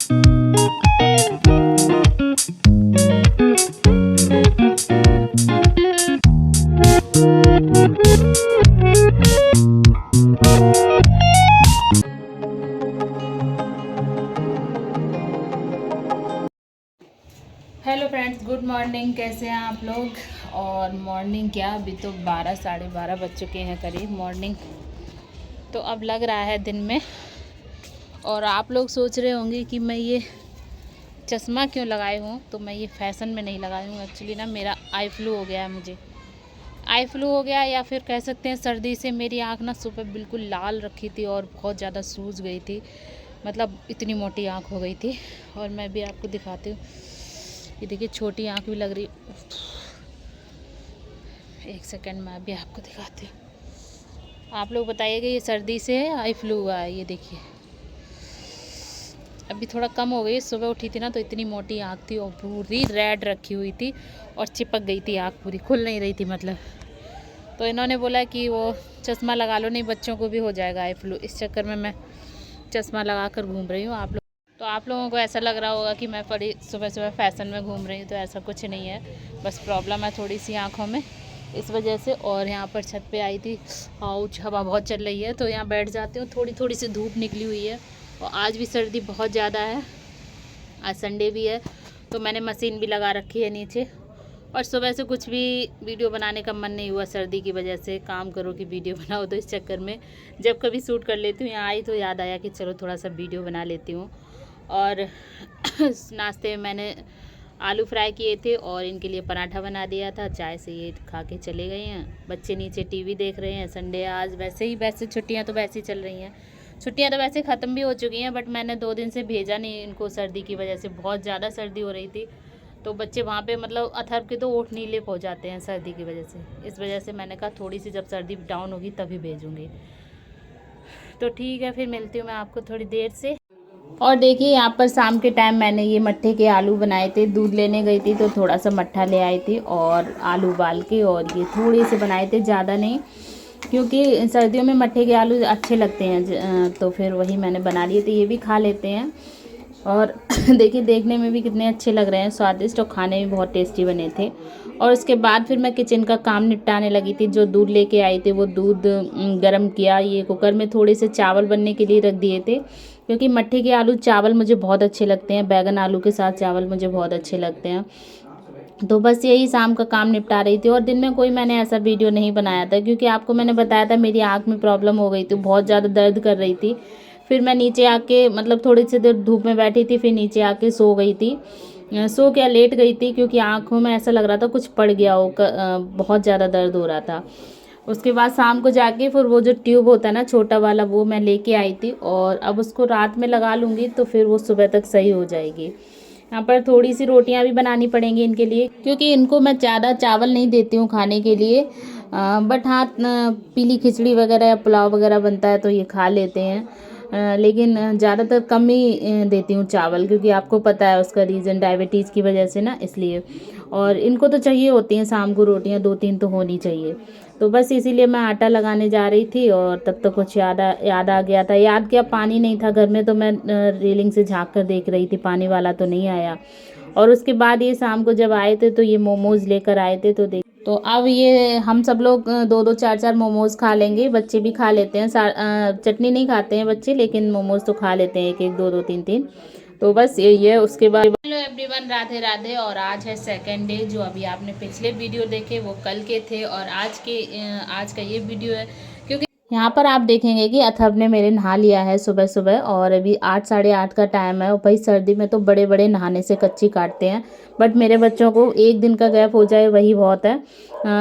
Hello friends, good morning. कैसे हैं आप लोग? और मॉर्निंग क्या, अभी तो 12 साढ़े 12 बज चुके हैं करीब। मॉर्निंग तो अब लग रहा है दिन में। और आप लोग सोच रहे होंगे कि मैं ये चश्मा क्यों लगाई हूँ। तो मैं ये फैशन में नहीं लगाई हूँ। एक्चुअली ना मेरा आई फ्लू हो गया है। मुझे आई फ्लू हो गया, या फिर कह सकते हैं सर्दी से मेरी आँख ना सुबह बिल्कुल लाल रखी थी और बहुत ज़्यादा सूज गई थी। मतलब इतनी मोटी आँख हो गई थी। और मैं भी आपको दिखाती हूँ, ये देखिए छोटी आँख भी लग रही। एक सेकंड में अभी आपको दिखाती हूँ। आप लोग बताइएगा ये सर्दी से है आई फ्लू हुआ है। ये देखिए अभी थोड़ा कम हो गई। सुबह उठी थी ना तो इतनी मोटी आँख थी और पूरी रेड रखी हुई थी और चिपक गई थी आँख, पूरी खुल नहीं रही थी मतलब। तो इन्होंने बोला कि वो चश्मा लगा लो, नहीं बच्चों को भी हो जाएगा आई फ्लू। इस चक्कर में मैं चश्मा लगा कर घूम रही हूँ। आप लोगों को ऐसा लग रहा होगा कि मैं बड़ी सुबह सुबह फ़ैशन में घूम रही हूँ, तो ऐसा कुछ नहीं है। बस प्रॉब्लम है थोड़ी सी आँखों में, इस वजह से। और यहाँ पर छत पे आई थी, आउच, हवा बहुत चल रही है तो यहाँ बैठ जाती हूँ। थोड़ी थोड़ी सी धूप निकली हुई है और आज भी सर्दी बहुत ज़्यादा है। आज संडे भी है तो मैंने मशीन भी लगा रखी है नीचे। और सुबह से कुछ भी वीडियो बनाने का मन नहीं हुआ सर्दी की वजह से। काम करो कि वीडियो बनाओ, तो इस चक्कर में जब कभी शूट कर लेती हूँ। यहाँ आई तो याद आया कि चलो थोड़ा सा वीडियो बना लेती हूँ। और नाश्ते में मैंने आलू फ्राई किए थे और इनके लिए पराठा बना दिया था। चाय से ये खा के चले गए हैं। बच्चे नीचे टीवी देख रहे हैं। संडे आज वैसे छुट्टियां तो वैसे ही चल रही हैं। छुट्टियां तो वैसे ख़त्म भी हो चुकी हैं, बट मैंने 2 दिन से भेजा नहीं इनको सर्दी की वजह से। बहुत ज़्यादा सर्दी हो रही थी तो बच्चे वहाँ पे मतलब अथर्व के तो ओठ नीले हो जाते हैं सर्दी की वजह से। इस वजह से मैंने कहा थोड़ी सी जब सर्दी डाउन होगी तभी भेजूँगी। तो ठीक है, फिर मिलती हूँ मैं आपको थोड़ी देर से। और देखिए यहाँ पर शाम के टाइम मैंने ये मट्ठे के आलू बनाए थे। दूध लेने गई थी तो थोड़ा सा मट्ठा ले आई थी और आलू उबाल के, और ये थोड़े से बनाए थे, ज़्यादा नहीं, क्योंकि सर्दियों में मट्ठे के आलू अच्छे लगते हैं। तो फिर वही मैंने बना लिए थे, ये भी खा लेते हैं। और देखिए देखने में भी कितने अच्छे लग रहे हैं, स्वादिष्ट, और खाने में बहुत टेस्टी बने थे। और उसके बाद फिर मैं किचन का काम निपटाने लगी थी। जो दूध लेके आई थी वो दूध गरम किया। ये कुकर में थोड़े से चावल बनने के लिए रख दिए थे, क्योंकि मट्ठे के आलू चावल मुझे बहुत अच्छे लगते हैं। बैगन आलू के साथ चावल मुझे बहुत अच्छे लगते हैं। तो बस यही शाम का काम निपटा रही थी। और दिन में कोई मैंने ऐसा वीडियो नहीं बनाया था, क्योंकि आपको मैंने बताया था मेरी आँख में प्रॉब्लम हो गई थी, बहुत ज़्यादा दर्द कर रही थी। फिर मैं नीचे आके मतलब थोड़ी सी देर धूप में बैठी थी, फिर नीचे आके सो गई थी। सो क्या लेट गई थी, क्योंकि आँखों में ऐसा लग रहा था कुछ पड़ गया हो, बहुत ज़्यादा दर्द हो रहा था। उसके बाद शाम को जाके फिर वो जो ट्यूब होता है ना छोटा वाला, वो मैं लेके आई थी। और अब उसको रात में लगा लूँगी तो फिर वो सुबह तक सही हो जाएगी। यहाँ पर थोड़ी सी रोटियां भी बनानी पड़ेंगी इनके लिए, क्योंकि इनको मैं ज़्यादा चावल नहीं देती हूँ खाने के लिए। बट हाँ, पीली खिचड़ी वगैरह या पुलाव वगैरह बनता है तो ये खा लेते हैं। लेकिन ज़्यादातर कम ही देती हूँ चावल, क्योंकि आपको पता है उसका रीज़न डायबिटीज़ की वजह से ना, इसलिए। और इनको तो चाहिए होती हैं शाम को रोटियां, 2-3 तो होनी चाहिए। तो बस इसीलिए मैं आटा लगाने जा रही थी और तब तक कुछ याद आ गया था। याद क्या, पानी नहीं था घर में, तो मैं रेलिंग से झाँक कर देख रही थी, पानी वाला तो नहीं आया। और उसके बाद ये शाम को जब आए थे तो ये मोमोज़ लेकर आए थे। तो अब ये हम सब लोग 2-2 4-4 मोमोज़ खा लेंगे। बच्चे भी खा लेते हैं, चटनी नहीं खाते हैं बच्चे, लेकिन मोमोज़ तो खा लेते हैं, 1-1 2-2 3-3। तो बस यही है। उसके बाद हेलो एवरीवन, राधे राधे। और आज है सेकंड डे। जो अभी आपने पिछले वीडियो देखे वो कल के थे, और आज का ये वीडियो है। क्योंकि यहाँ पर आप देखेंगे कि अथर्व ने मेरे नहा लिया है सुबह सुबह, और अभी 8 साढ़े 8 का टाइम है। और भाई सर्दी में तो बड़े बड़े नहाने से कच्ची काटते हैं, बट मेरे बच्चों को 1 दिन का गैप हो जाए वही बहुत है।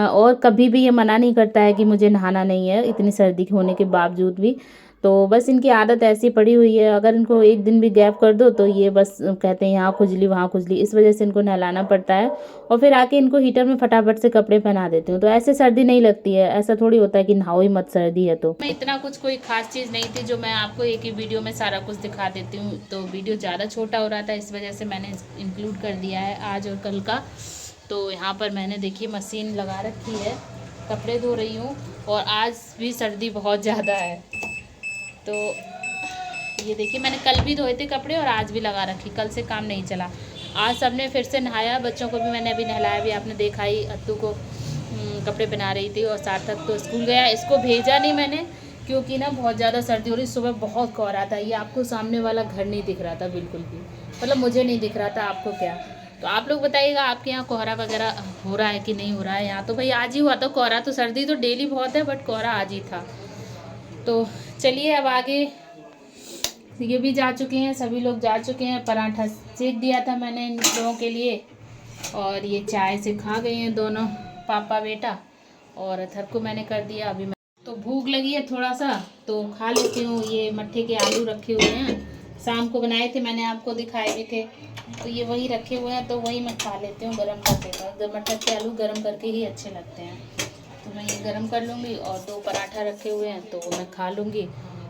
और कभी भी ये मना नहीं करता है कि मुझे नहाना नहीं है, इतनी सर्दी होने के बावजूद भी। तो बस इनकी आदत ऐसी पड़ी हुई है, अगर इनको 1 दिन भी गैप कर दो तो ये बस कहते हैं यहाँ खुजली वहाँ खुजली। इस वजह से इनको नहलाना पड़ता है, और फिर आके इनको हीटर में फटाफट से कपड़े पहना देती हूँ। तो ऐसे सर्दी नहीं लगती है, ऐसा थोड़ी होता है कि नहाओ ही मत सर्दी है। तो मैं इतना कुछ कोई खास चीज़ नहीं थी जो मैं आपको एक ही वीडियो में सारा कुछ दिखा देती हूँ। तो वीडियो ज़्यादा छोटा हो रहा था, इस वजह से मैंने इंक्लूड कर दिया है आज और कल का। तो यहाँ पर मैंने देखिए मशीन लगा रखी है, कपड़े धो रही हूँ। और आज भी सर्दी बहुत ज़्यादा है, तो ये देखिए मैंने कल भी धोए थे कपड़े और आज भी लगा रखी, कल से काम नहीं चला। आज सबने फिर से नहाया, बच्चों को भी मैंने अभी नहलाया भी, आपने देखा ही। अत्तू को कपड़े पहना रही थी और सार्थक तो स्कूल गया। इसको भेजा नहीं मैंने क्योंकि ना बहुत ज़्यादा सर्दी हो रही, सुबह बहुत कोहरा था। ये आपको सामने वाला घर नहीं दिख रहा था बिल्कुल भी, मतलब मुझे नहीं दिख रहा था, आपको क्या। तो आप लोग बताइएगा आपके यहाँ कोहरा वगैरह हो रहा है कि नहीं हो रहा है। यहाँ तो भाई आज ही हुआ था कोहरा, तो सर्दी तो डेली बहुत है बट कोहरा आज ही था। तो चलिए अब आगे, ये भी जा चुके हैं, सभी लोग जा चुके हैं। पराठा सेक दिया था मैंने इन लोगों के लिए और ये चाय से खा गए हैं दोनों पापा बेटा। और अथर को मैंने कर दिया। अभी मैं तो भूख लगी है थोड़ा सा तो खा लेती हूँ। ये मट्ठे के आलू रखे हुए हैं, शाम को बनाए थे मैंने, आपको दिखाए भी थे। तो ये वही रखे हुए हैं तो वही मैं खा लेती हूँ गर्म करके। मट्ठे के आलू गर्म करके ही अच्छे लगते हैं, तो मैं ये गर्म कर लूँगी। और 2 पराठा रखे हुए हैं तो वो मैं खा लूँगी।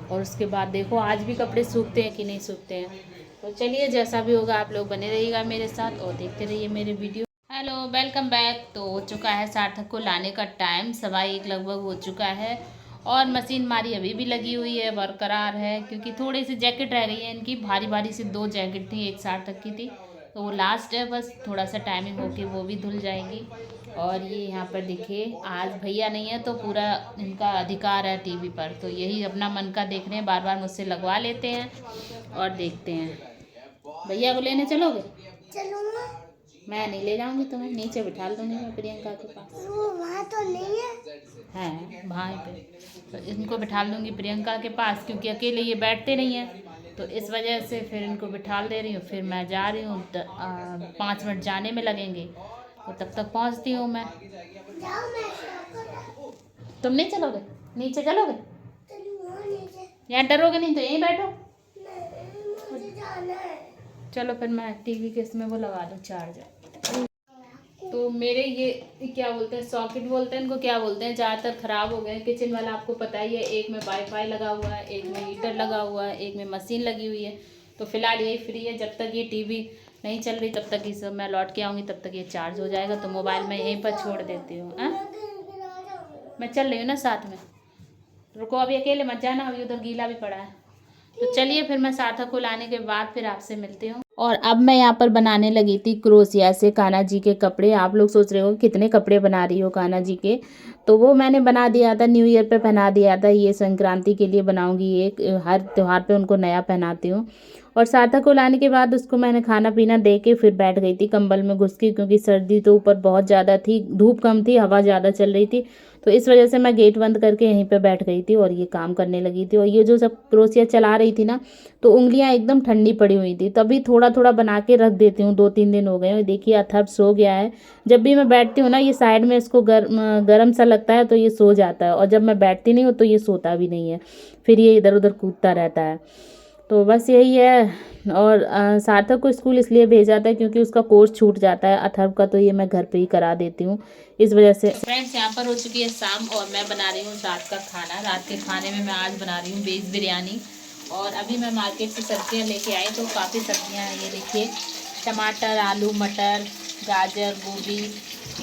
और उसके बाद देखो आज भी कपड़े सूखते हैं कि नहीं सूखते हैं। तो चलिए जैसा भी होगा आप लोग बने रहिएगा मेरे साथ और देखते रहिए मेरे वीडियो। Hello welcome back. तो हो चुका है सार्थक को लाने का टाइम, 1:15 लगभग हो चुका है। और मशीन हमारी अभी भी लगी हुई है, बरकरार है, क्योंकि थोड़ी सी जैकेट रह गई है इनकी, भारी भारी सी 2 जैकेट थी, एक सार्थक की थी तो वो लास्ट है, बस थोड़ा सा टाइमिंग होके वो भी धुल जाएगी। और ये यहाँ पर देखिए आज भैया नहीं है तो पूरा इनका अधिकार है टीवी पर, तो यही अपना मन का देख रहे हैं, बार बार मुझसे लगवा लेते हैं और देखते हैं। भैया को लेने चलोगे? चलूंगा। मैं नहीं ले जाऊंगी तुम्हें, नीचे बिठा दूंगी मैं प्रियंका के पास। वो वहाँ तो नहीं है वहाँ पे तो इनको बिठा दूंगी प्रियंका के पास, क्योंकि अकेले ये बैठते नहीं हैं, तो इस वजह से फिर इनको बिठा दे रही हूँ। फिर मैं जा रही हूँ, 5 मिनट जाने में लगेंगे, तो तब तक पहुँचती हूँ मैं। जाओ मैं तुम नहीं चलोगे? नीचे चलोगे? चलूंगा नीचे। यहाँ डरोगे नहीं तो यहीं बैठो। नहीं, मुझे जाना है। चलो फिर मैं टीवी के इसमें वो लगा दूँ चार्जर। तो मेरे ये क्या बोलते हैं, सॉकेट बोलते हैं इनको, क्या बोलते हैं, ज़्यादातर ख़राब हो गए हैं। किचन वाला आपको पता ही है, एक में वाईफाई लगा हुआ है, एक में हीटर लगा हुआ है, एक में मशीन लगी हुई है। तो फिलहाल यही फ्री है, जब तक ये टीवी नहीं चल रही तब तक ये सब मैं लौट के आऊँगी, तब तक ये चार्ज हो जाएगा। तो मोबाइल मैं यहीं पर छोड़ देती हूँ। मैं चल रही हूँ ना साथ में, रुको अभी अकेले मत जाना, अभी उधर गीला भी पड़ा है। तो चलिए फिर मैं सार्थक को लाने के बाद फिर आपसे मिलती हूँ। और अब मैं यहाँ पर बनाने लगी थी क्रोशिया से कान्हा जी के कपड़े। आप लोग सोच रहे हो कितने कपड़े बना रही हो कान्हा जी के, तो वो मैंने बना दिया था, न्यू ईयर पे पहना दिया था। ये संक्रांति के लिए बनाऊंगी, एक हर त्यौहार पे उनको नया पहनाती हूँ। और सार्थक को लाने के बाद उसको मैंने खाना पीना दे के फिर बैठ गई थी कंबल में घुस के, क्योंकि सर्दी तो ऊपर बहुत ज़्यादा थी, धूप कम थी, हवा ज़्यादा चल रही थी। तो इस वजह से मैं गेट बंद करके यहीं पे बैठ गई थी और ये काम करने लगी थी। और ये जो सब क्रोशिया चला रही थी ना, तो उंगलियां एकदम ठंडी पड़ी हुई थी, तभी थोड़ा थोड़ा बना के रख देती हूँ। 2-3 दिन हो गए हैं। देखिए अथर्व सो गया है। जब भी मैं बैठती हूँ ना, ये साइड में इसको गर्म सा लगता है तो ये सो जाता है, और जब मैं बैठती नहीं हूँ तो ये सोता भी नहीं है, फिर ये इधर उधर कूदता रहता है। तो बस यही है। और सार्थक को स्कूल इसलिए भेजा था क्योंकि उसका कोर्स छूट जाता है। अथर्व का तो ये मैं घर पे ही करा देती हूँ, इस वजह से। फ्रेंड्स यहाँ पर हो चुकी है शाम और मैं बना रही हूँ रात का खाना। रात के खाने में मैं आज बना रही हूँ वेज बिरयानी। और अभी मैं मार्केट से सब्जियाँ लेके आई, तो काफ़ी सब्जियाँ हैं। ये देखिए टमाटर, आलू, मटर, गाजर, गोभी,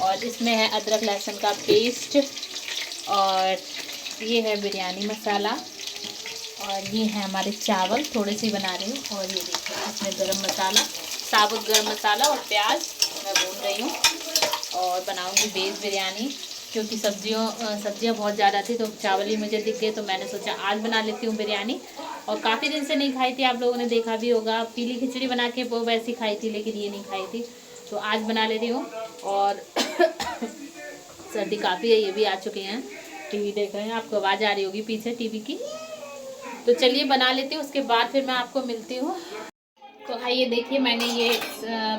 और इसमें है अदरक लहसुन का पेस्ट, और ये है बिरयानी मसाला, और ये है हमारे चावल, थोड़े से बना रही हूँ। और ये देखिए इसमें गरम मसाला, साबुत गरम मसाला और प्याज मैं भून रही हूँ। और बनाऊँगी वेज बिरयानी, क्योंकि सब्जियाँ बहुत ज़्यादा थी तो चावल ही मुझे दिख गए, तो मैंने सोचा आज बना लेती हूँ बिरयानी। और काफ़ी दिन से नहीं खाई थी, आप लोगों ने देखा भी होगा, पीली खिचड़ी बना के वो वैसी खाई थी, लेकिन ये नहीं खाई थी, तो आज बना ले रही हूँ। और सर्दी काफ़ी है, ये भी आ चुके हैं, टीवी देख रहे हैं, आपको आवाज़ आ रही होगी पीछे टीवी की। तो चलिए बना लेती हूँ, उसके बाद फिर मैं आपको मिलती हूँ। तो आइए देखिए मैंने ये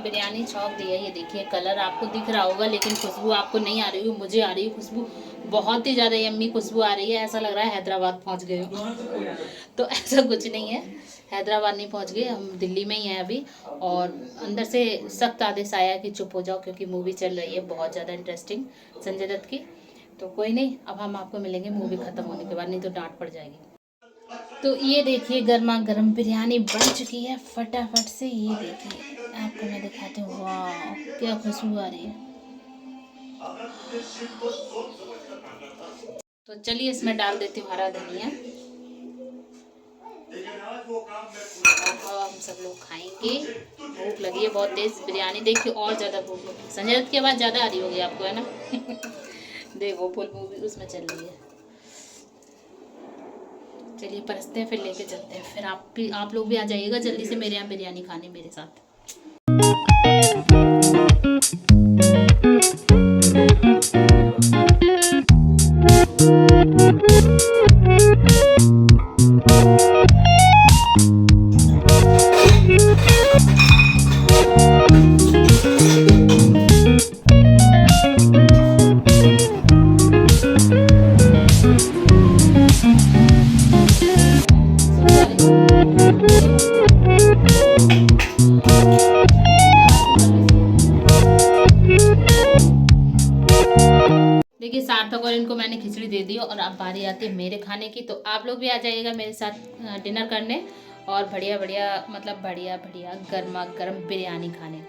बिरयानी छौंक दी है। ये देखिए कलर आपको दिख रहा होगा, लेकिन खुशबू आपको नहीं आ रही हो, मुझे आ रही है खुशबू, बहुत ही ज़्यादा यम्मी खुशबू आ रही है। ऐसा लग रहा है हैदराबाद पहुँच गए हो। तो ऐसा कुछ नहीं है, हैदराबाद नहीं पहुँच गए, हम दिल्ली में ही हैं अभी। और अंदर से सख्त आदेश आया कि चुप हो जाओ, क्योंकि मूवी चल रही है बहुत ज़्यादा इंटरेस्टिंग संजय दत्त की। तो कोई नहीं, अब हम आपको मिलेंगे मूवी ख़त्म होने के बाद, नहीं तो डांट पड़ जाएगी। तो ये देखिए गर्मा गर्म बिरयानी बन चुकी है फटाफट से। ये देखिए आपको मैं दिखाती हूँ, वाह क्या खुशबू आ रही है। तो चलिए इसमें डाल देती हूँ हरा धनिया। हम सब लोग खाएंगे। भूख लगी है बहुत तेज, बिरयानी देख के और ज़्यादा भूख लगी। संजय दत्त की आवाज़ ज़्यादा आ रही होगी आपको, है ना? देखो फुल मूवी उसमें चल रही है। चलिए परसते हैं, फिर लेके चलते हैं। फिर आप लोग भी आ जाइएगा जल्दी से मेरे यहाँ बिरयानी खाने मेरे साथ। देखिए सार्थक और इनको मैंने खिचड़ी दे दी और अब बारी आती है मेरे खाने की। तो आप लोग भी आ जाइएगा मेरे साथ डिनर करने और बढ़िया बढ़िया मतलब बढ़िया बढ़िया गर्मा गर्म बिरयानी खाने।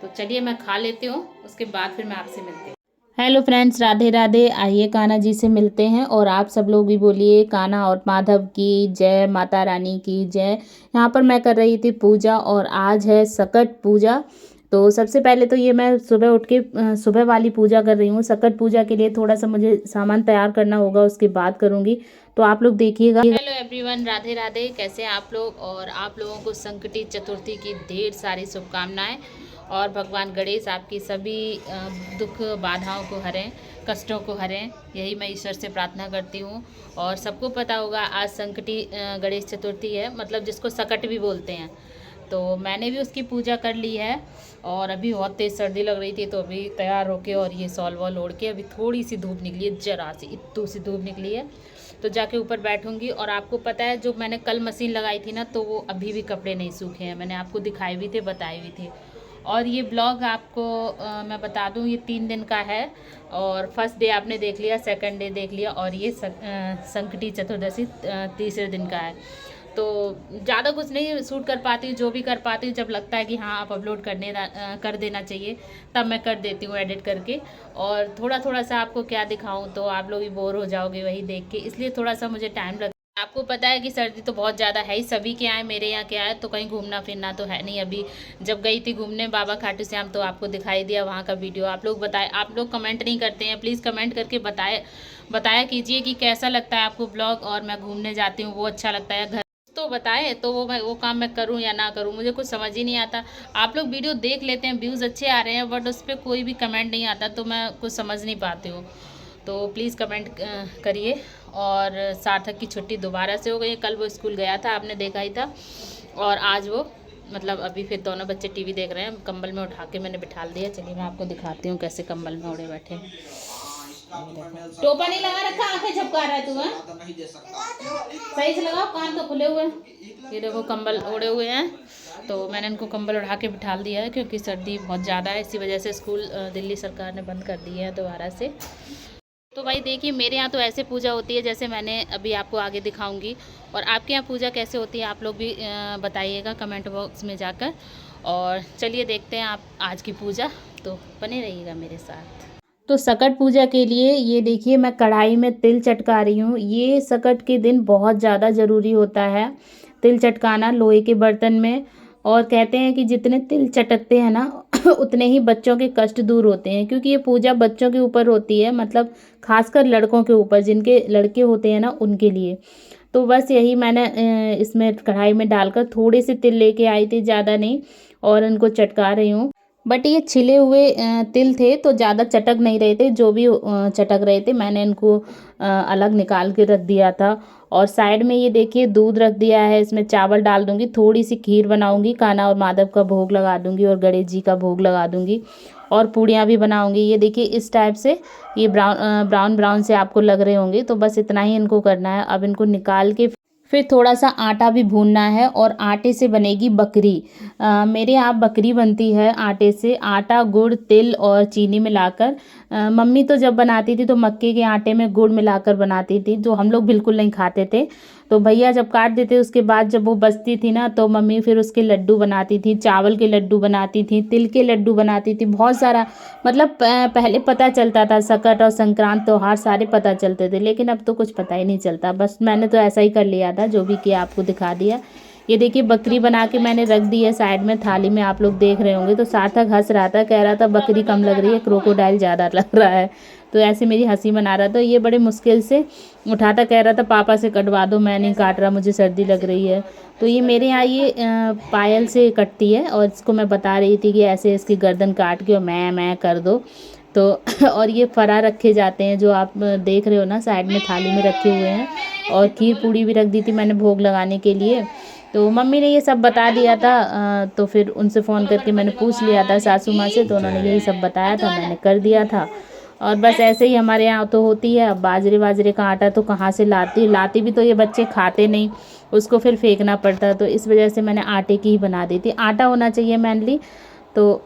तो चलिए मैं खा लेती हूँ, उसके बाद फिर मैं आपसे मिलती हूँ। Hello friends, Radhe Radhe. आइए कान्हा जी से मिलते हैं और आप सब लोग भी बोलिए कान्हा और माधव की जय, माता रानी की जय। यहाँ पर मैं कर रही थी पूजा और आज है सकट पूजा। तो सबसे पहले तो ये मैं सुबह उठ के सुबह वाली पूजा कर रही हूँ। सकट पूजा के लिए थोड़ा सा मुझे सामान तैयार करना होगा, उसके बाद करूँगी। तो आप लोग देखिएगा। Hello everyone, Radhe Radhe. कैसे हैं आप लोग? और आप लोगों को संकटी चतुर्थी की ढेर सारी शुभकामनाएं और भगवान गणेश आपकी सभी दुख बाधाओं को हरें, कष्टों को हरें, यही मैं ईश्वर से प्रार्थना करती हूँ। और सबको पता होगा आज संकटी गणेश चतुर्थी है, मतलब जिसको सकट भी बोलते हैं। तो मैंने भी उसकी पूजा कर ली है और अभी बहुत तेज़ सर्दी लग रही थी, तो अभी तैयार होके और ये सॉल वॉल ओढ़ के अभी थोड़ी सी धूप निकली है, जरा सी इतनी सी धूप निकली है। तो जाके ऊपर बैठूंगी। और आपको पता है जो मैंने कल मशीन लगाई थी ना, तो वो अभी भी कपड़े नहीं सूखे हैं। मैंने आपको दिखाए भी थे, बताए भी थे। और ये ब्लॉग आपको मैं बता दूं, ये 3 दिन का है। और फर्स्ट डे आपने देख लिया, सेकंड डे देख लिया, और ये संकटी चतुर्दशी तीसरे दिन का है। तो ज़्यादा कुछ नहीं शूट कर पाती हूँ, जो भी कर पाती हूँ जब लगता है कि हाँ आप अपलोड कर देना चाहिए तब मैं कर देती हूँ एडिट करके। और थोड़ा थोड़ा सा आपको क्या दिखाऊँ, तो आप लोग भी बोर हो जाओगे वही देख के, इसलिए थोड़ा सा मुझे टाइम लग। आपको पता है कि सर्दी तो बहुत ज़्यादा है ही, सभी के आए मेरे यहाँ क्या है, तो कहीं घूमना फिरना तो है नहीं। अभी जब गई थी घूमने बाबा खाटू श्याम, तो आपको दिखाई दिया वहाँ का वीडियो। आप लोग बताए, आप लोग कमेंट नहीं करते हैं, प्लीज़ कमेंट करके बताया कीजिए कि कैसा लगता है आपको ब्लॉग। और मैं घूमने जाती हूँ वो अच्छा लगता है, घर तो बताए तो वो काम मैं करूँ या ना करूँ, मुझे कुछ समझ ही नहीं आता। आप लोग वीडियो देख लेते हैं, व्यूज़ अच्छे आ रहे हैं, बट उस पर कोई भी कमेंट नहीं आता, तो मैं कुछ समझ नहीं पाती हूँ। तो प्लीज़ कमेंट करिए। और सार्थक की छुट्टी दोबारा से हो गई, कल वो स्कूल गया था, आपने देखा ही था। और आज वो मतलब अभी फिर दोनों बच्चे टीवी देख रहे हैं, कंबल में उठा के मैंने बिठा दिया। चलिए मैं आपको दिखाती हूँ कैसे कंबल में उड़े बैठे हैं। टोपा नहीं लगा रखा, आंखें झपका रहा है तू? सही से लगाओ, कान तो खुले हुए हैं। ये देखो कंबल ओढ़े हुए हैं, तो मैंने इनको कंबल उड़ा के बिठा दिया है, क्योंकि सर्दी बहुत ज़्यादा है। इसी वजह से स्कूल दिल्ली सरकार ने बंद कर दिए हैं दोबारा से। तो भाई देखिए मेरे यहाँ तो ऐसे पूजा होती है जैसे मैंने अभी आपको आगे दिखाऊंगी। और आपके यहाँ पूजा कैसे होती है आप लोग भी बताइएगा कमेंट बॉक्स में जाकर। और चलिए देखते हैं आप आज की पूजा, तो बने रहिएगा मेरे साथ। तो सकट पूजा के लिए ये देखिए मैं कढ़ाई में तिल चटका रही हूँ। ये सकट के दिन बहुत ज़्यादा ज़रूरी होता है तिल चटकाना लोहे के बर्तन में। और कहते हैं कि जितने तिल चटकते हैं ना उतने ही बच्चों के कष्ट दूर होते हैं, क्योंकि ये पूजा बच्चों के ऊपर होती है, मतलब खासकर लड़कों के ऊपर, जिनके लड़के होते हैं ना उनके लिए। तो बस यही मैंने इसमें कढ़ाई में डालकर थोड़े से तिल लेके आई थी, ज़्यादा नहीं, और इनको चटका रही हूँ। बट ये छिले हुए तिल थे तो ज़्यादा चटक नहीं रहे थे, जो भी चटक रहे थे मैंने इनको अलग निकाल के रख दिया था। और साइड में ये देखिए दूध रख दिया है, इसमें चावल डाल दूंगी, थोड़ी सी खीर बनाऊंगी, कान्हा और माधव का भोग लगा दूंगी और गणेश जी का भोग लगा दूंगी। और पूड़ियाँ भी बनाऊंगी। ये देखिए इस टाइप से ये ब्राउन ब्राउन से आपको लग रहे होंगे, तो बस इतना ही इनको करना है। अब इनको निकाल के फिर थोड़ा सा आटा भी भूनना है, और आटे से बनेगी बकरी। मेरे यहाँ बकरी बनती है आटे से, आटा गुड़ तिल और चीनी मिलाकर। मम्मी तो जब बनाती थी तो मक्के के आटे में गुड़ मिलाकर बनाती थी, जो हम लोग बिल्कुल नहीं खाते थे। तो भैया जब काट देते उसके बाद जब वो बचती थी ना, तो मम्मी फिर उसके लड्डू बनाती थी, चावल के लड्डू बनाती थी, तिल के लड्डू बनाती थी, बहुत सारा। मतलब पहले पता चलता था, सकट और संक्रांत त्योहार सारे पता चलते थे, लेकिन अब तो कुछ पता ही नहीं चलता। बस मैंने तो ऐसा ही कर लिया था, जो भी किया आपको दिखा दिया। ये देखिए बकरी बना के मैंने रख दी है साइड में थाली में, आप लोग देख रहे होंगे। तो सार्थक हंस रहा था, कह रहा था बकरी कम लग रही है, क्रोकोडाइल ज़्यादा लग रहा है। तो ऐसे मेरी हंसी मना रहा था। ये बड़े मुश्किल से उठाता, कह रहा था पापा से कटवा दो, मैं नहीं काट रहा, मुझे सर्दी लग रही है। तो ये मेरे यहाँ ये पायल से कटती है और इसको मैं बता रही थी कि ऐसे इसकी गर्दन काट के और मैं कर दो। तो और ये फरा रखे जाते हैं जो आप देख रहे हो ना, साइड में थाली में रखे हुए हैं। और खीर पूड़ी भी रख दी थी मैंने भोग लगाने के लिए। तो मम्मी ने ये सब बता दिया था। तो फिर उनसे फ़ोन करके मैंने पूछ लिया था सासू माँ से, तो उन्होंने यही सब बताया था, मैंने कर दिया था। और बस ऐसे ही हमारे यहाँ तो होती है। अब बाजरे का आटा तो कहाँ से लाती भी तो ये बच्चे खाते नहीं, उसको फिर फेंकना पड़ता है। तो इस वजह से मैंने आटे की ही बना दी थी। आटा होना चाहिए मेनली। तो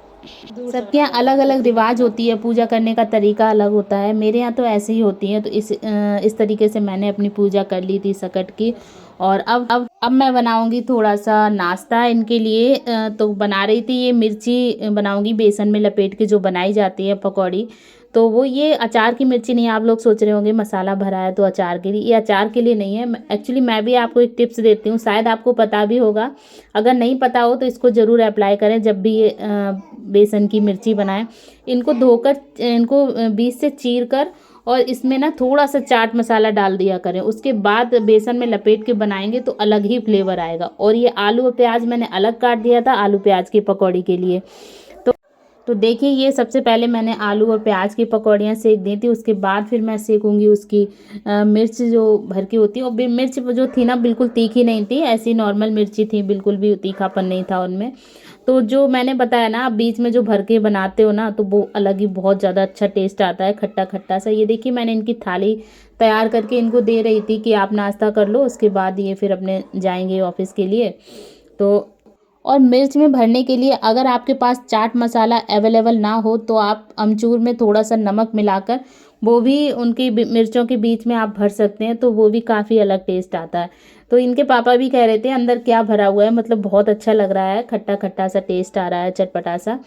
सबके यहाँ अलग अलग रिवाज होती है, पूजा करने का तरीका अलग होता है। मेरे यहाँ तो ऐसे ही होती है। तो इस तरीके से मैंने अपनी पूजा कर ली थी सकट की। और अब मैं बनाऊंगी थोड़ा सा नाश्ता इनके लिए। तो बना रही थी ये मिर्ची बनाऊंगी बेसन में लपेट के, जो बनाई जाती है पकौड़ी। तो वो ये अचार की मिर्ची नहीं है। आप लोग सोच रहे होंगे मसाला भरा है तो अचार के लिए, ये अचार के लिए नहीं है। एक्चुअली मैं भी आपको एक टिप्स देती हूँ, शायद आपको पता भी होगा। अगर नहीं पता हो तो इसको ज़रूर अप्लाई करें जब भी ये बेसन की मिर्ची बनाएं। इनको धोकर, इनको बीच से चीर कर और इसमें ना थोड़ा सा चाट मसाला डाल दिया करें। उसके बाद बेसन में लपेट के बनाएंगे तो अलग ही फ्लेवर आएगा। और ये आलू और प्याज मैंने अलग काट दिया था आलू प्याज की पकौड़ी के लिए। तो देखिए ये सबसे पहले मैंने आलू और प्याज की पकौड़ियाँ सेक दी थी। उसके बाद फिर मैं सेकूंगी उसकी मिर्च जो भर की होती है। और मिर्च जो थी ना बिल्कुल तीखी नहीं थी, ऐसी नॉर्मल मिर्ची थी, बिल्कुल भी तीखापन नहीं था उनमें। तो जो मैंने बताया ना, आप बीच में जो भर के बनाते हो ना, तो वो अलग ही बहुत ज़्यादा अच्छा टेस्ट आता है, खट्टा खट्टा सा। ये देखिए मैंने इनकी थाली तैयार करके इनको दे रही थी कि आप नाश्ता कर लो, उसके बाद ये फिर अपने जाएंगे ऑफिस के लिए। तो और मिर्च में भरने के लिए अगर आपके पास चाट मसाला अवेलेबल ना हो तो आप अमचूर में थोड़ा सा नमक मिलाकर वो भी उनकी मिर्चों के बीच में आप भर सकते हैं, तो वो भी काफ़ी अलग टेस्ट आता है। तो इनके पापा भी कह रहे थे अंदर क्या भरा हुआ है, मतलब बहुत अच्छा लग रहा है, खट्टा खट्टा सा टेस्ट आ रहा है, चटपटा सा।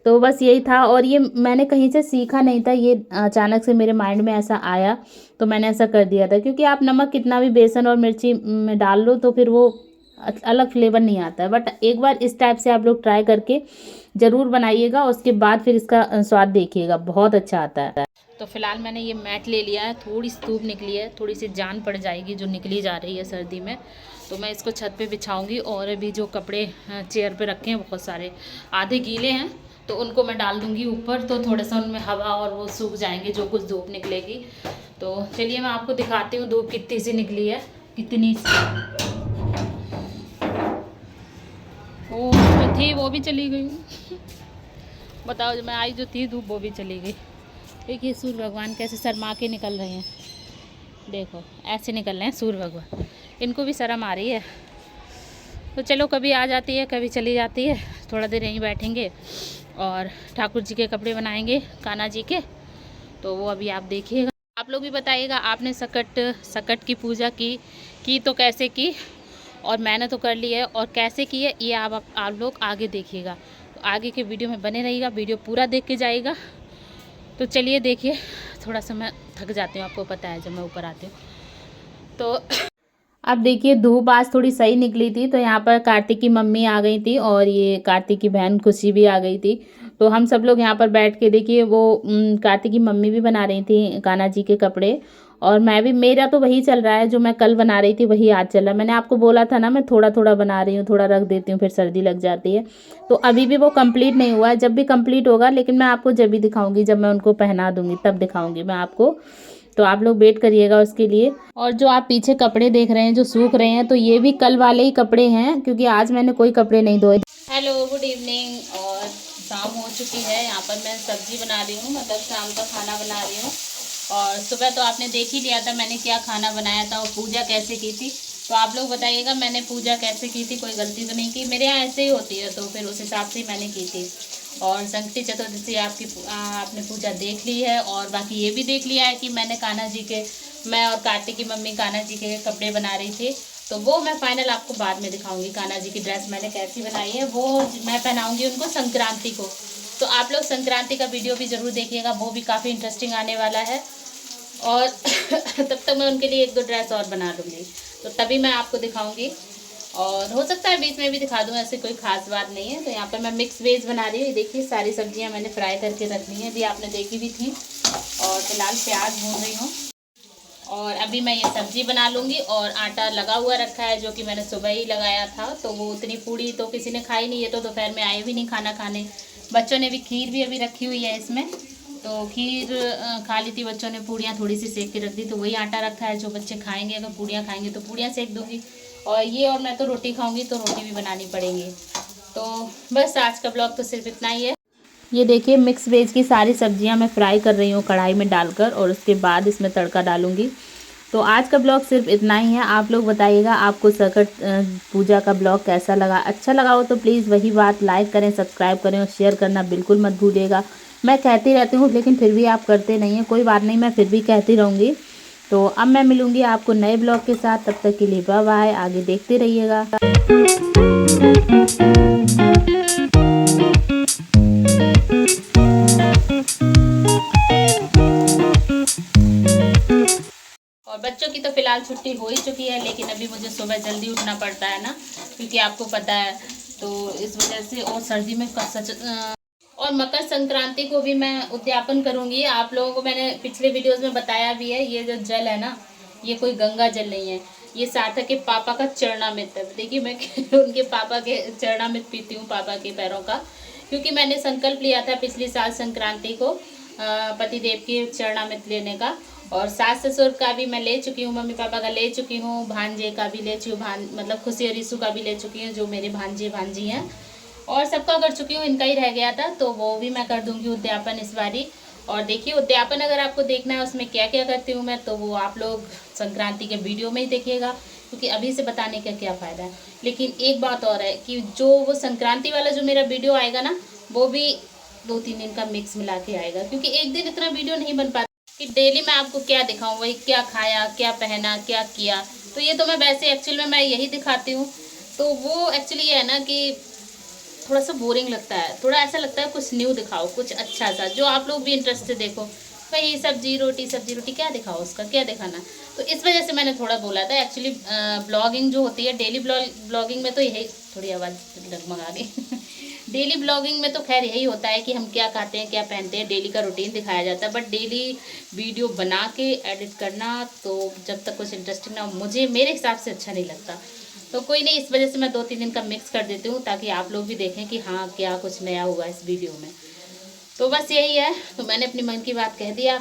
तो बस यही था। और ये मैंने कहीं से सीखा नहीं था, ये अचानक से मेरे माइंड में ऐसा आया तो मैंने ऐसा कर दिया था। क्योंकि आप नमक कितना भी बेसन और मिर्ची में डाल लो तो फिर वो अलग फ्लेवर नहीं आता है। बट एक बार इस टाइप से आप लोग ट्राई करके ज़रूर बनाइएगा, उसके बाद फिर इसका स्वाद देखिएगा, बहुत अच्छा आता है। तो फिलहाल मैंने ये मैट ले लिया है, थोड़ी सी धूप निकली है, थोड़ी सी जान पड़ जाएगी जो निकली जा रही है सर्दी में। तो मैं इसको छत पे बिछाऊंगी। और अभी जो कपड़े चेयर पे रखे हैं बहुत सारे, आधे गीले हैं, तो उनको मैं डाल दूंगी ऊपर, तो थोड़ा सा उनमें हवा और वो सूख जाएंगे जो कुछ धूप निकलेगी। तो चलिए मैं आपको दिखाती हूँ धूप कितनी सी निकली है, कितनी सी। वो जो थी वो भी चली गई। बताओ, जो मैं आई जो थी धूप वो भी चली गई। देखिए सूर्य भगवान कैसे शर्मा के निकल रहे हैं, देखो ऐसे निकल रहे हैं सूर्य भगवान, इनको भी शर्म आ रही है। तो चलो कभी आ जाती है कभी चली जाती है। थोड़ा देर यहीं बैठेंगे और ठाकुर जी के कपड़े बनाएंगे कान्हा जी के, तो वो अभी आप देखिएगा। आप लोग भी बताइएगा आपने सकट की पूजा की तो कैसे की, और मैंने तो कर ली है, और कैसे की है ये आप लोग आगे देखिएगा। तो आगे के वीडियो में बने रहिएगा, वीडियो पूरा देख के जाइएगा। तो चलिए देखिए, थोड़ा सा मैं थक जाती हूँ, आपको पता है जब मैं ऊपर आती हूँ तो। अब देखिए धूप आज थोड़ी सही निकली थी, तो यहाँ पर कार्तिक की मम्मी आ गई थी और ये कार्तिक की बहन खुशी भी आ गई थी। तो हम सब लोग यहाँ पर बैठ के देखिए वो कार्तिक की मम्मी भी बना रही थी कान्हा जी के कपड़े, और मैं भी, मेरा तो वही चल रहा है जो मैं कल बना रही थी वही आज चल रहा है। मैंने आपको बोला था ना मैं थोड़ा थोड़ा बना रही हूँ, थोड़ा रख देती हूँ फिर सर्दी लग जाती है। तो अभी भी वो कंप्लीट नहीं हुआ है, जब भी कंप्लीट होगा, लेकिन मैं आपको जब भी दिखाऊंगी, जब मैं उनको पहना दूंगी तब दिखाऊंगी मैं आपको। तो आप लोग वेट करिएगा उसके लिए। और जो आप पीछे कपड़े देख रहे हैं जो सूख रहे हैं, तो ये भी कल वाले ही कपड़े हैं, क्योंकि आज मैंने कोई कपड़े नहीं धोए। हेलो गुड इवनिंग, और शाम हो चुकी है। यहाँ पर मैं सब्जी बना रही हूँ, मतलब शाम का खाना बना रही हूँ। और सुबह तो आपने देख ही लिया था मैंने क्या खाना बनाया था और पूजा कैसे की थी। तो आप लोग बताइएगा मैंने पूजा कैसे की थी, कोई गलती तो नहीं की। मेरे यहाँ ऐसे ही होती है, तो फिर उस हिसाब से मैंने की थी। और संकटी चतुर्दशी आपने पूजा देख ली है, और बाकी ये भी देख लिया है कि मैंने कान्हा जी के, मैं और कार्तिक की मम्मी कान्हा जी के कपड़े बना रही थी। तो वो मैं फाइनल आपको बाद में दिखाऊंगी। कान्हा जी की ड्रेस मैंने कैसी बनाई है वो मैं पहनाऊंगी उनको संक्रांति को। तो आप लोग संक्रांति का वीडियो भी ज़रूर देखिएगा, वो भी काफ़ी इंटरेस्टिंग आने वाला है। और तब तक मैं उनके लिए 1-2 ड्रेस और बना लूँगी, तो तभी मैं आपको दिखाऊंगी। और हो सकता है बीच में भी दिखा दूँ, ऐसे कोई खास बात नहीं है। तो यहाँ पर मैं मिक्स वेज बना रही हूँ। ये देखिए सारी सब्जियाँ मैंने फ्राई करके रख ली हैं, अभी आपने देखी भी थी। और फिलहाल प्याज भून रही हूँ और अभी मैं ये सब्जी बना लूँगी। और आटा लगा हुआ रखा है जो कि मैंने सुबह ही लगाया था, तो वो उतनी पूड़ी तो किसी ने खाई नहीं है, तो दोपहर में आए भी नहीं खाना खाने। बच्चों ने भी खीर भी अभी रखी हुई है इसमें, तो खीर खा ली थी बच्चों ने। पूड़ियाँ थोड़ी सी सेक के रख दी, तो वही आटा रखा है जो बच्चे खाएंगे। अगर पूड़ियाँ खाएंगे तो पूड़ियाँ सेक दूँगी, और मैं तो रोटी खाऊँगी तो रोटी भी बनानी पड़ेंगी। तो बस आज का ब्लॉग तो सिर्फ इतना ही है। ये देखिए मिक्स वेज की सारी सब्जियां मैं फ्राई कर रही हूँ कढ़ाई में डालकर, और उसके बाद इसमें तड़का डालूंगी। तो आज का ब्लॉग सिर्फ इतना ही है। आप लोग बताइएगा आपको संकट पूजा का ब्लॉग कैसा लगा। अच्छा लगा हो तो प्लीज़ वही बात लाइक करें, सब्सक्राइब करें और शेयर करना बिल्कुल मत भूलिएगा। मैं कहती रहती हूँ लेकिन फिर भी आप करते नहीं हैं, कोई बात नहीं, मैं फिर भी कहती रहूँगी। तो अब मैं मिलूँगी आपको नए ब्लॉग के साथ, तब तक के लिए बाय बाय, आगे देखते रहिएगा। और बच्चों की तो फिलहाल छुट्टी हो ही चुकी है, लेकिन अभी मुझे सुबह जल्दी उठना पड़ता है ना, क्योंकि आपको पता है, तो इस वजह से। और सर्दी में और मकर संक्रांति को भी मैं उद्यापन करूंगी। आप लोगों को मैंने पिछले वीडियोस में बताया भी है, ये जो जल है ना, ये कोई गंगा जल नहीं है, ये सार्थक के पापा का चरणामृत है। देखिए मैं उनके पापा के चरणामृत पीती हूँ, पापा के पैरों का, क्योंकि मैंने संकल्प लिया था पिछली साल संक्रांति को पतिदेव के चरणामृत लेने का। और सास ससुर का भी मैं ले चुकी हूँ, मम्मी पापा का ले चुकी हूँ, भांजे का भी ले चुकी हूँ, मतलब खुशी और रीसू का भी ले चुकी हूँ, जो मेरे भांजे भांजी हैं, और सबका कर चुकी हूँ। इनका ही रह गया था, तो वो भी मैं कर दूंगी उद्यापन इस बारी। और देखिए उद्यापन अगर आपको देखना है उसमें क्या क्या करती हूँ मैं, तो वो आप लोग संक्रांति के वीडियो में ही देखिएगा, क्योंकि अभी से बताने का क्या फ़ायदा है। लेकिन एक बात और है कि जो वो संक्रांति वाला जो मेरा वीडियो आएगा ना, वो भी 2-3 दिन का मिक्स मिला के आएगा, क्योंकि एक दिन इतना वीडियो नहीं बन पाता कि डेली मैं आपको क्या दिखाऊं, वही क्या खाया, क्या पहना, क्या किया। तो ये तो मैं वैसे एक्चुअल में मैं यही दिखाती हूँ। तो वो एक्चुअली ये है ना कि थोड़ा सा बोरिंग लगता है, थोड़ा ऐसा लगता है कुछ न्यू दिखाओ, कुछ अच्छा सा, जो आप लोग भी इंटरेस्ट से देखो। वही सब्जी रोटी क्या दिखाओ, उसका क्या दिखाना। तो इस वजह से मैंने थोड़ा बोला था। एक्चुअली ब्लॉगिंग जो होती है, डेली ब्लॉगिंग में तो यही, थोड़ी आवाज़ डगमगा गई डेली ब्लॉगिंग में तो खैर यही होता है कि हम क्या खाते हैं, क्या पहनते हैं, डेली का रूटीन दिखाया जाता है। बट डेली वीडियो बना के एडिट करना, तो जब तक कुछ इंटरेस्टिंग ना हो, मुझे मेरे हिसाब से अच्छा नहीं लगता। तो कोई नहीं, इस वजह से मैं 2-3 दिन का मिक्स कर देती हूँ, ताकि आप लोग भी देखें कि हाँ क्या कुछ नया हुआ इस वीडियो में। तो बस यही है, तो मैंने अपनी मन की बात कह दिया।